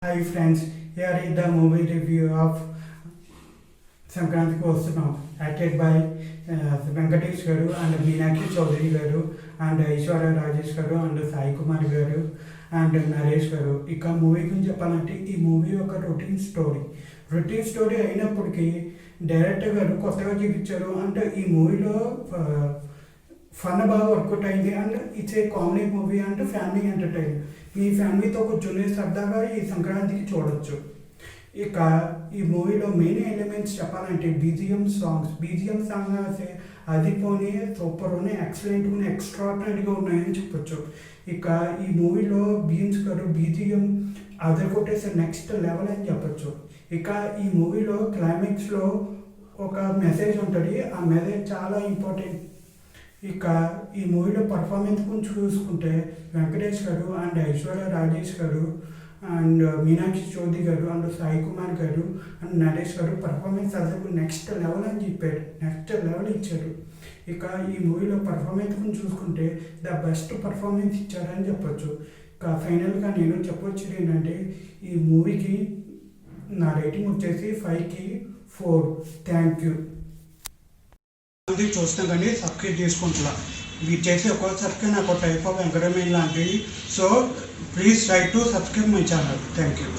Hi friends, here is the movie review of Sankranti Kostunav, acted by Venkatesh Garu and Meenakshi Chaudhary Garu and Aishwarya Rajesh Garu and Sai Kumar Garu and Naresh Garu. ఇక movie గురించి చెప్పాలంటే ఈ movie ఒక routine story అయినప్పటికీ director గారు కొత్తగా చూపించారు. అంటే ఈ మూవీలో ఫన్ బాగా వర్కౌట్ అయింది. And it's a comedy movie and family entertain. మీ ఫ్యామిలీతో కూర్చొని సరదాగా ఈ సంక్రాంతికి చూడొచ్చు. ఇక ఈ మూవీలో మెయిన్ ఎలిమెంట్స్ చెప్పాలంటే బీజిఎం సాంగ్ అది పోనీ సూపర్ ఉన్నాయి, ఎక్సలెంట్ ఉన్నాయి, ఎక్స్ట్రాడినరీగా ఉన్నాయని చెప్పొచ్చు. ఇక ఈ మూవీలో బీన్స్ గారు బీజిఎం అదర్ కొట్టేసే నెక్స్ట్ లెవెల్ అని చెప్పొచ్చు. ఇక ఈ మూవీలో క్లైమాక్స్లో ఒక మెసేజ్ ఉంటుంది. ఆ మెసేజ్ చాలా ఇంపార్టెంట్. ఇక ఈ మూవీలో పర్ఫార్మెన్స్ గురించి చూసుకుంటే వెంకటేష్ గారు అండ్ ఐశ్వర్య రాజేష్ గారు అండ్ మీనాక్షి చౌదరి గారు అండ్ సాయి కుమార్ గారు అండ్ నరేష్ గారు పర్ఫార్మెన్స్ అసలు నెక్స్ట్ లెవెల్ అని చెప్పారు, నెక్స్ట్ లెవెల్ ఇచ్చారు. ఇక ఈ మూవీలో పర్ఫార్మెన్స్ గురించి చూసుకుంటే ద బెస్ట్ పర్ఫార్మెన్స్ ఇచ్చారని చెప్పొచ్చు. ఇక ఫైనల్గా నేను చెప్పొచ్చేది ఏంటంటే ఈ మూవీకి నా రేటింగ్ వచ్చేసి 5కి 4. Thank you. చూసినా కానీ సబ్స్క్రైబ్ చేసుకుంటున్నా. ఇవి చేసి ఒక్కొక్కసారికి నాకు టైప్ ఆఫ్ ఎంకరేజ్మెంట్ లాంటివి. So please try to subscribe my channel. Thank you.